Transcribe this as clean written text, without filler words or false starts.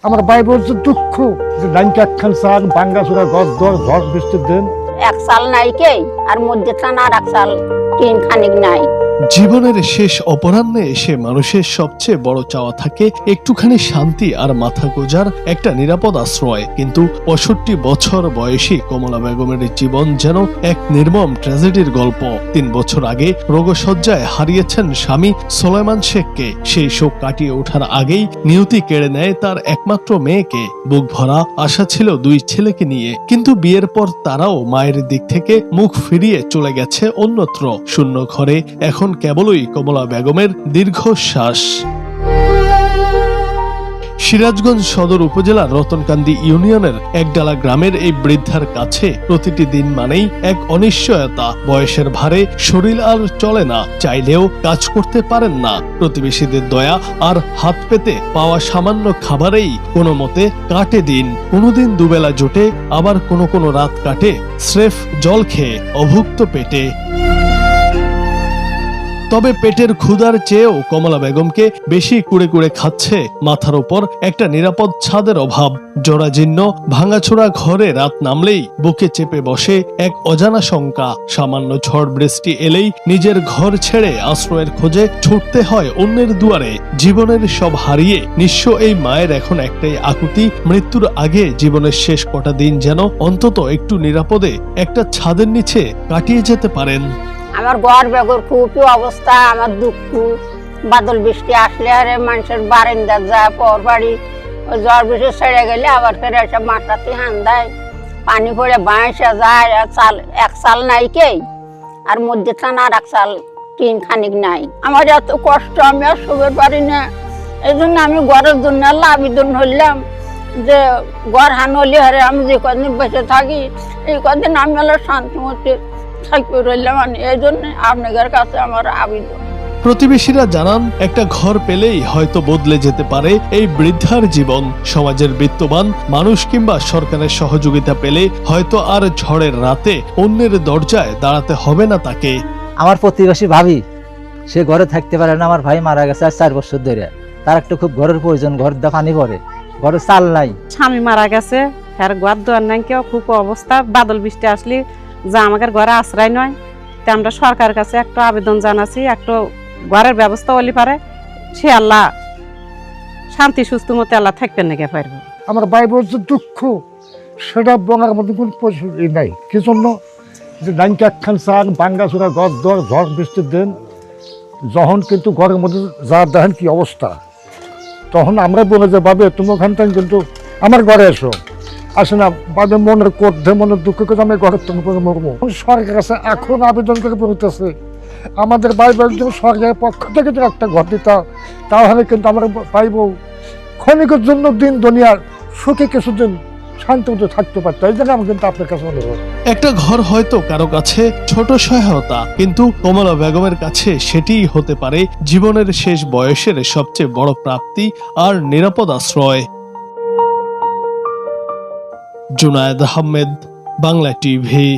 আমার ভাই বলছে দুঃখ যে লাইনটা একখান চাল ভাঙ্গাচোরা ঘর দর ঝড় বৃষ্টির দিন এক সাল নাই কে আর মধ্যে টানা আর এক সাল টিন খানিক নাই। জীবনের শেষ অপরাহ্নে এসে মানুষের সবচেয়ে বড় চাওয়া থাকে একটুখানি শান্তি আর মাথা গোজার একটা নিরাপদ আশ্রয়। কিন্তু ৬৫ বছর বয়সী কমলা বেগমের জীবন যেন এক নির্মম ট্র্যাজেডির গল্প। ৩ বছর আগে রোগশয্যায় হারিয়েছেন স্বামী সোলাইমান শেখকে। সেই শোক কাটিয়ে ওঠার আগেই নিয়তি কেড়ে নেয় তার একমাত্র মেয়েকে। বুক ভরা আশা ছিল ২ ছেলেকে নিয়ে, কিন্তু বিয়ের পর তারাও মায়ের দিক থেকে মুখ ফিরিয়ে চলে গেছে অন্যত্র। শূন্য ঘরে এখন কেবলই কমলা বেগমের দীর্ঘশ্বাস। সিরাজগঞ্জ সদর উপজেলার রতনকান্দি ইউনিয়নের একডালা গ্রামের এই বৃদ্ধার কাছে প্রতিটি দিন মানেই এক অনিশ্চয়তা। বয়সের ভারে শরীর আর চলে না, চাইলেও কাজ করতে পারেন না। প্রতিবেশীদের দয়া আর হাত পেতে পাওয়া সামান্য খাবারেই কোনো মতে কাটে দিন। কোনোদিন দুবেলা জোটে, আবার কোনো রাত কাটে স্রেফ জল খেয়ে অভুক্ত পেটে। তবে পেটের ক্ষুধার চেয়েও কমলা বেগমকে বেশি কুড়ে খাচ্ছে মাথার উপর একটা নিরাপদ ছাদের অভাব। জরাজীর্ণ ভাঙাচোরা ঘরে রাত নামলেই বুকে চেপে বসে এক অজানা শঙ্কা। সামান্য ঝড় বৃষ্টি এলেই নিজের ঘর ছেড়ে আশ্রয়ের খোঁজে ছুটতে হয় অন্যের দুয়ারে। জীবনের সব হারিয়ে নিঃস্ব এই মায়ের এখন একটাই আকুতি, মৃত্যুর আগে জীবনের শেষ কটা দিন যেন অন্তত একটু নিরাপদে একটা ছাদের নিচে কাটিয়ে যেতে পারেন। আমার ঘর বেগর খুবই অবস্থা, আমার দুঃখ। বাদল বৃষ্টি আসলে আরে মানুষের বারান্দা যায় পর বাড়ি, ওই ঝড় বৃষ্টি ছেড়ে গেলে আবার ফের এসব মাথাতে হান দেয়, পানি পড়ে বাঁশা যায়। এক সাল নাই কে আর মধ্যে টানা আর এক সাল টিন খানিক নাই। আমার এত কষ্ট, আমি আর শুভের পারি না। এই জন্য আমি ঘরের জন্য আবেদন হইলাম যে ঘর হান হলে হারে আমি যে কদিন বেঁচে থাকি এই কদিন আমি হলো শান্তি মতে প্রতিবেশীরা জানান একটা ঘর পেলেই হয়তো বদলে যেতে পারে এই বৃদ্ধার জীবন। সমাজের বিত্তবান মানুষ কিংবা সরকারের সহযোগিতা পেলে হয়তো আর ঝড়ের রাতে অন্যের দরজায় দাঁড়াতে হবে না তাকে। আমার প্রতিবেশী ভাবি সে ঘরে থাকতে পারে না, আমার ভাই মারা গেছে আর 4 বছর ধরে। তার একটা খুব ঘরের প্রয়োজন, ঘর দা পানি পড়ে, ঘরে চাল নাই, স্বামী মারা গেছে, আর ঘর দোয়ার নাই, কেউ খুব অবস্থা। বাদল বৃষ্টি আসলে যা আমাদের ঘরে আশ্রয় নয়, তা আমরা সরকারের কাছে একটা আবেদন জানাচ্ছি, একটা ঘরের ব্যবস্থা হলে পারে সে আল্লাহ শান্তি সুস্থ মতে আল্লাহ থাকতে নাকি পারবো। আমার ভাই বলছে দুঃখ সেটা বলার মধ্যে কোনো পরিস্থিতি নাই। কি জন্য যে লাইনটা একখান চাল ভাঙ্গাচোরা ঘর দর ঝড় বৃষ্টির দিন যখন কিন্তু ঘরের মধ্যে যা দেখেন কি অবস্থা, তখন আমরা বলে যে বাবে তুমি ওখান থেকে কিন্তু আমার ঘরে এসো। আসে না বাদে মনের কোর্ধে মনের দুঃখ করে আমি ঘরের তুমি করে মরবো। সরকারের কাছে এখন আবেদন করে বলতেছে আমাদের ভাই বোন সরকারের পক্ষ থেকে যে একটা ঘর দিতা, তাহলে কিন্তু আমরা ভাই বউ ক্ষণিকের জন্য দিন দুনিয়ার সুখে কিছুদিন শান্তিতে থাকতে পারতো। এই জন্য আমি কিন্তু আপনার কাছে অনুরোধ। একটা ঘর হয়তো কারো কাছে ছোট সহায়তা, কিন্তু কমলা বেগমের কাছে সেটিই হতে পারে জীবনের শেষ বয়সের সবচেয়ে বড় প্রাপ্তি আর নিরাপদ আশ্রয়। জুনায়েদ আহমেদ, বাংলা টিভি।